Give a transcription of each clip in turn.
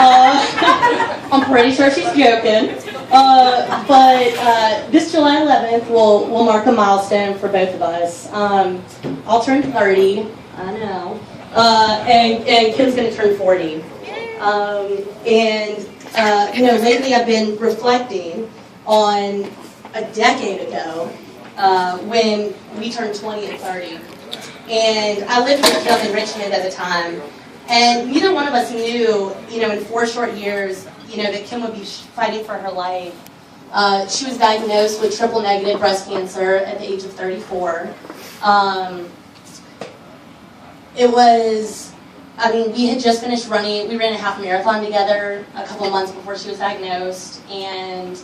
I'm pretty sure she's joking. But this July 11th will mark a milestone for both of us. I'll turn 30, I know, and Kim's going to turn 40. Lately I've been reflecting on a decade ago when we turned 20 and 30. And I lived with Kim in Richmond at the time. And neither one of us knew, in 4 short years, that Kim would be fighting for her life. She was diagnosed with triple-negative breast cancer at the age of 34. We had just finished running. We ran a half marathon together a couple of months before she was diagnosed. And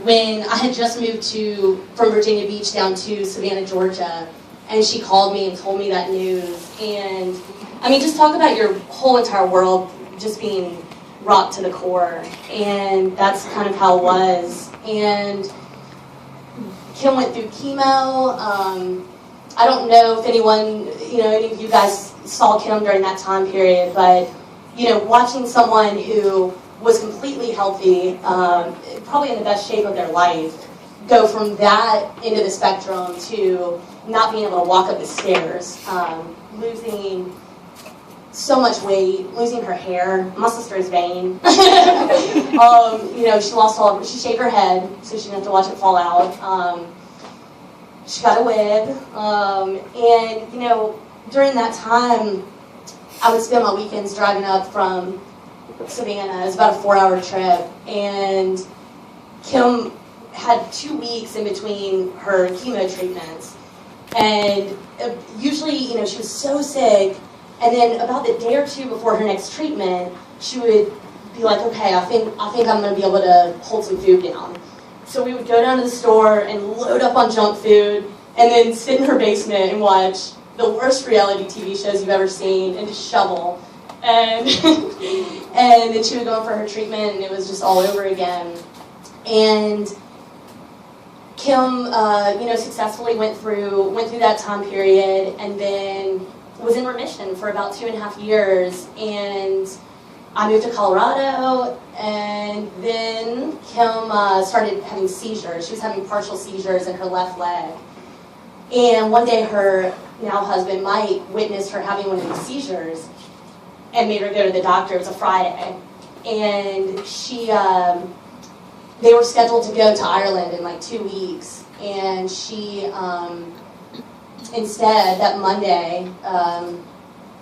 when I had just moved from Virginia Beach down to Savannah, Georgia, and she called me and told me that news. And just talk about your whole entire world just being rocked to the core. And that's kind of how it was. And Kim went through chemo. I don't know if any of you guys saw Kim during that time period, but watching someone who was completely healthy, probably in the best shape of their life, go from that into the spectrum to not being able to walk up the stairs, losing so much weight, losing her hair. My sister's vain. She shaved her head so she didn't have to watch it fall out. She got a wig, during that time, I would spend my weekends driving up from Savannah. It was about a 4-hour trip, and Kim had 2 weeks in between her chemo treatments, and usually, she was so sick, and then about the day or two before her next treatment, she would be like, okay, I think I'm going to be able to hold some food down. So we would go down to the store and load up on junk food, and then sit in her basement and watch the worst reality TV shows you've ever seen, and just shovel. And and then she would go in for her treatment, and it was just all over again. And Kim, successfully went through that time period, and then was in remission for about 2.5 years. And I moved to Colorado, and then Kim started having seizures. She was having partial seizures in her left leg. And one day her now husband, Mike, witnessed her having one of these seizures and made her go to the doctor. It was a Friday. And they were scheduled to go to Ireland in 2 weeks. And she, instead, that Monday,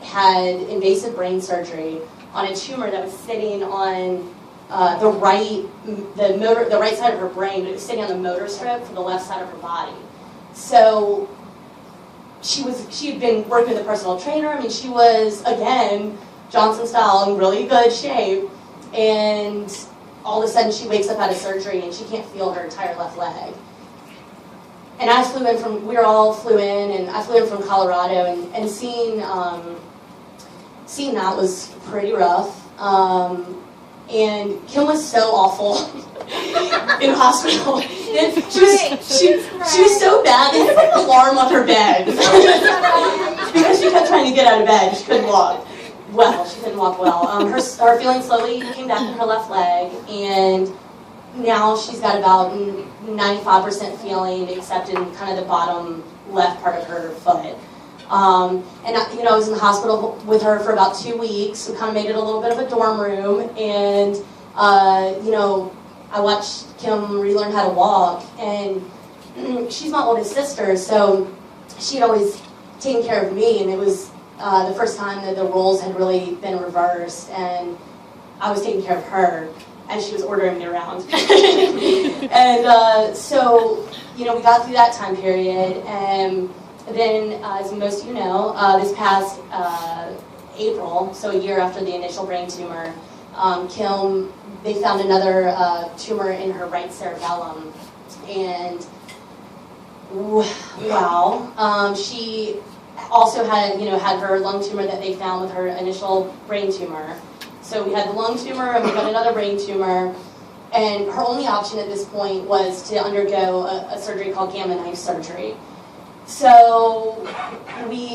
had invasive brain surgery on a tumor that was sitting on the right side of her brain, but it was sitting on the motor strip for the left side of her body. So she had been working with a personal trainer. She was, again, Johnson style, in really good shape. And all of a sudden she wakes up out of surgery and she can't feel her entire left leg. And we all flew in, and I flew in from Colorado, and seeing that was pretty rough. And Kim was so awful in the hospital. She was so bad, they had an alarm on her bed. Because she kept trying to get out of bed, she couldn't walk. She couldn't walk well. Her feeling slowly came back in her left leg, and now she's got about 95% feeling, except in kind of the bottom left part of her foot. I was in the hospital with her for about 2 weeks. We kind of made it a little bit of a dorm room, and I watched Kim relearn how to walk, and she's my oldest sister, so she'd always taken care of me, and it was the first time that the roles had really been reversed, and I was taking care of her, and she was ordering me around. And so we got through that time period, and then, as most of you know, this past April, so a year after the initial brain tumor, Kim, they found another tumor in her right cerebellum, and wow, she also had her lung tumor that they found with her initial brain tumor. So we had the lung tumor, and we got another brain tumor, and her only option at this point was to undergo a surgery called gamma knife surgery. So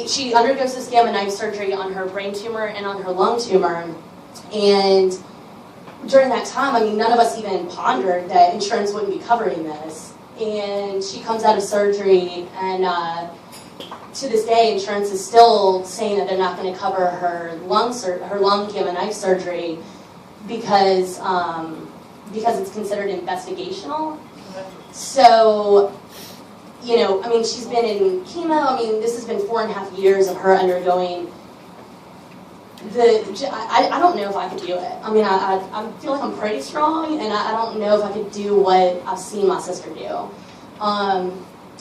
she undergoes this gamma knife surgery on her brain tumor and on her lung tumor. And during that time, I mean, none of us even pondered that insurance wouldn't be covering this. And she comes out of surgery, and to this day, insurance is still saying that they're not going to cover her lung gamma knife surgery because it's considered investigational. So, you know, I mean, she's been in chemo. I mean, this has been 4.5 years of her undergoing I don't know if I could do it. I mean, I feel like I'm pretty strong, and I don't know if I could do what I've seen my sister do.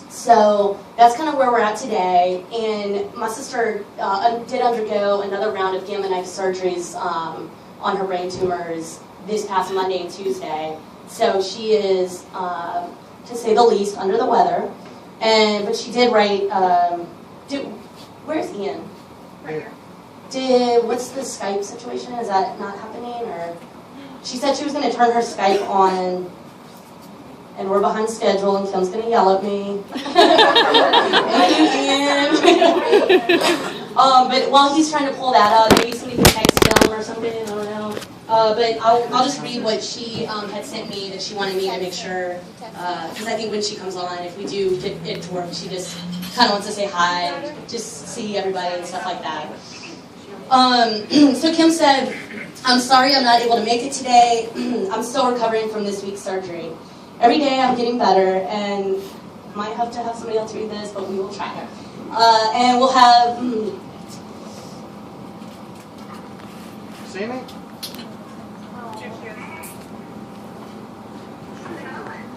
So that's kind of where we're at today. And my sister did undergo another round of gamma knife surgeries on her brain tumors this past Monday and Tuesday. So she is, to say the least, under the weather. But she did write. Where's Ian? Right here. What's the Skype situation? Is that not happening? Or she said she was going to turn her Skype on, and we're behind schedule, and Kim's going to yell at me. But while he's trying to pull that up, maybe somebody can text him or something. I don't know. But I'll just read what she had sent me that she wanted me to make sure, because I think when she comes on, if we do get it to work, she just kind of wants to say hi, just see everybody and stuff like that. So Kim said, "I'm sorry I'm not able to make it today. I'm still recovering from this week's surgery. Every day I'm getting better, and might have to have somebody else read this, but we will try. And we'll have..." See me?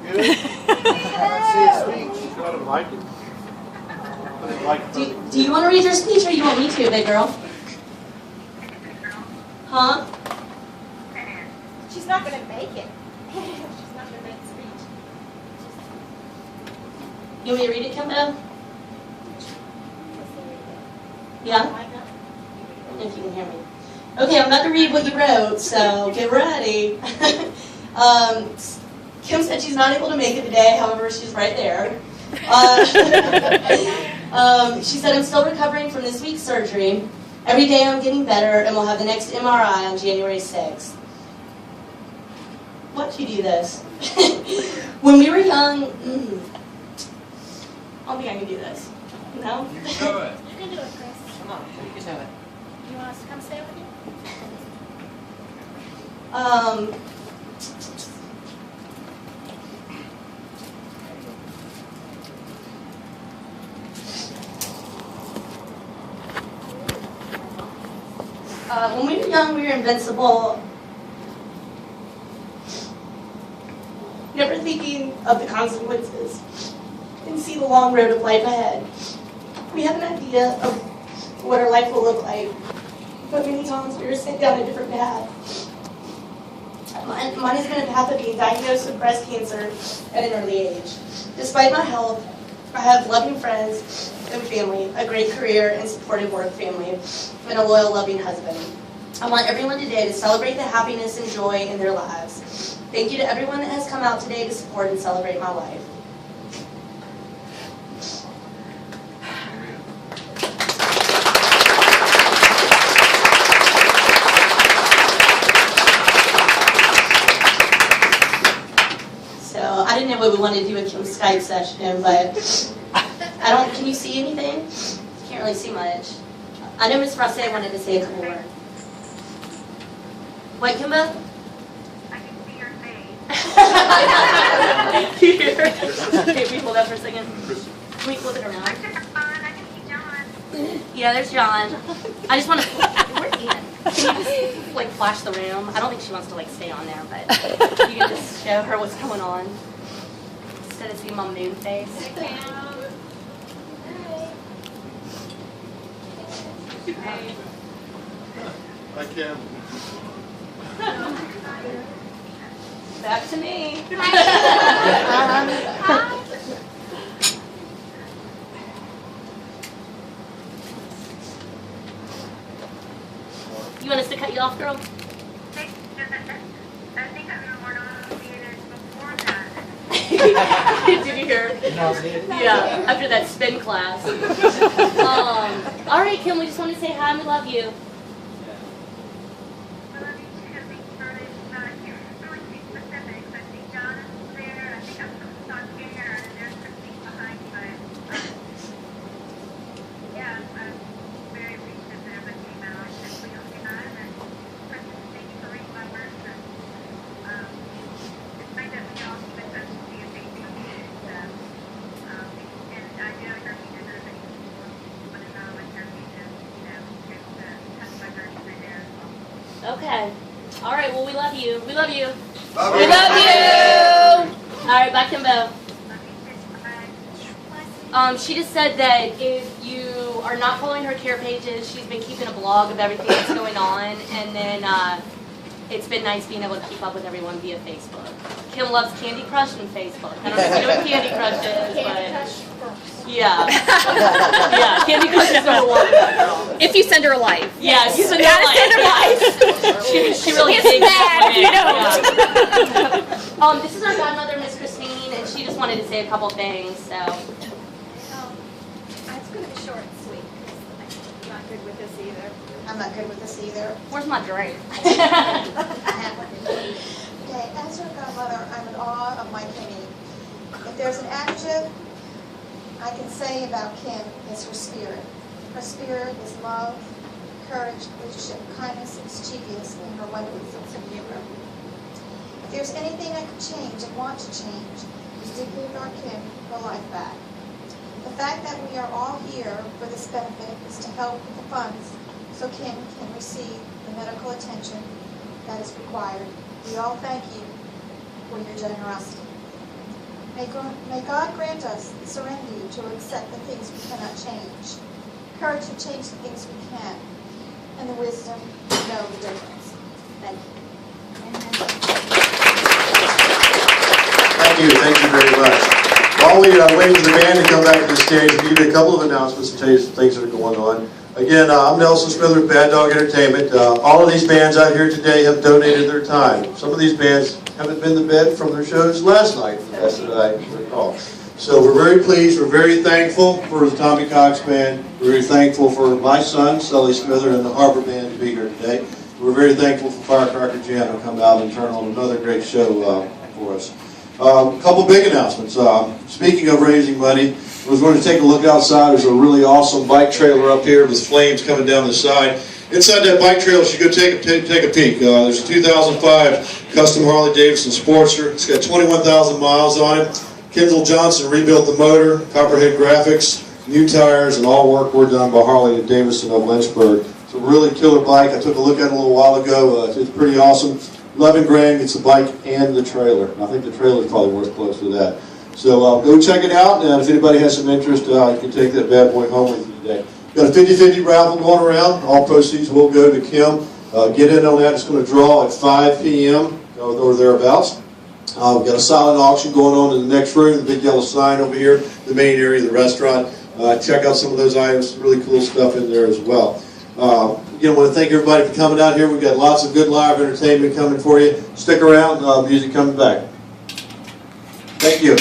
Good? See his speech. You don't like it? Do you want to read your speech, or you want me to, big girl? Huh? She's not going to make it. She's not going to make the speech. You want me to read it, Kimbo? Yeah? If you can hear me. Okay, I'm about to read what you wrote, so get ready. Kim said she's not able to make it today, however, she's right there. She said, "I'm still recovering from this week's surgery. Every day I'm getting better, and we'll have the next MRI on January 6th. Why'd you do this? When we were young, I don't think I can do this. No? You can do it, Chris. Come on, you can do it. You want us to come stay with you? When we were young, we were invincible. Never thinking of the consequences and see the long road of life ahead. We have an idea of what our life will look like, but many times we were sent down a different path. Mine has been a path of being diagnosed with breast cancer at an early age. Despite my health, I have loving friends and family, a great career and supportive work family, and a loyal, loving husband. I want everyone today to celebrate the happiness and joy in their lives. Thank you to everyone that has come out today to support and celebrate my life." So I didn't know what we wanted to do with Kim's Skype session, but can you see anything? Can't really see much. I know Ms. Frasse wanted to say a couple words. What, Kimbo? I can see your face. Here. Okay, we hold that for a second. Can we flip it around? I can see John. Yeah, there's John. I just want to... Where's Ian? Can you just, like, flash the room? I don't think she wants to, like, stay on there, but you can just show her what's going on. Instead of seeing my moon face. I can. Back to me. You want us to cut you off, girl? I think I'm in more on theaters before that. Did you hear? Nauseated. Yeah, after that spin class. All right, Kim, we just want to say hi and we love you. I love you too. Thanks for this. I can't really speak specifics. I see John is there. I think I'm on here, and there's Christine behind you. Yeah, I'm very appreciative that everybody came out. I said we don't get on, and Kristen, thank you for reading my verse. And it's nice that we all keep in touch via Facebook. And I do encourage you to do that. Put it on with your pages, just touch my verse right there as well. Okay. All right, well, we love you. We love you. Love We you. love you. All right, bye, Kimbo. Love you too. Bye. She just said that if you are not following her care pages, she's been keeping a blog of everything that's going on, and then it's been nice being able to keep up with everyone via Facebook. Kim loves Candy Crush and Facebook. I don't know if you know what Candy Crush is, Candy but Crush first. yeah, yeah, Candy Crush is number one with that girl. If you send her a life. Yeah, you send Gotta her send her life. She really It's digs bad if you yeah. This is our godmother, Miss Christine, and she just wanted to say a couple things. So. It's going to be short and sweet because I'm not good with this either. I'm not good with this either. Where's my drink? Okay, as your godmother, I'm in awe of my Kimmy. If there's an adjective I can say about Kim, it's her spirit. Her spirit is love, courage, leadership, kindness, and mischievous, and her wonderful sense of humor. If there's anything I could change and want to change, it's to give our Kim her life back. The fact that we are all here for this benefit is to help with the funds so Kim can receive the medical attention that is required. We all thank you for your generosity. May God grant us the serenity to accept the things we cannot change, courage to change the things we can, and the wisdom to know the difference. Thank you. Thank you very much. While we wait for the band to come back to the stage, we'll give you a couple of announcements and tell you some things that are going on. Again, I'm Nelson Smith with Bad Dog Entertainment. All of these bands out here today have donated their time. Some of these bands haven't been to bed from their shows last night, that's what I recall. So we're very pleased, we're very thankful for the Tommy Cox Band. We're very thankful for my son, Sully Smither, and the Harbor Band to be here today. We're very thankful for Firecracker Jam to come out and turn on another great show for us. A couple big announcements. Speaking of raising money, I was going to take a look outside. There's a really awesome bike trailer up here with flames coming down the side. Inside that bike trailer, you should go take a peek. There's a 2005 custom Harley-Davidson Sportster. It's got 21,000 miles on it. Kendall Johnson rebuilt the motor, Copperhead graphics, new tires, and all work were done by Harley-Davidson of Lynchburg. It's a really killer bike. I took a look at it a little while ago. It's pretty awesome. $11,000 gets the bike and the trailer. I think the trailer is probably worth close to that. So go check it out, and if anybody has some interest, you can take that bad boy home with you today. Got a 50-50 raffle going around. All proceeds will go to Kim. Get in on that. It's going to draw at 5 p.m. or thereabouts. We've got a silent auction going on in the next room, the big yellow sign over here, the main area of the restaurant. Check out some of those items. Really cool stuff in there as well. Again, I want to thank everybody for coming out here. We've got lots of good live entertainment coming for you. Stick around. Music coming back. Thank you.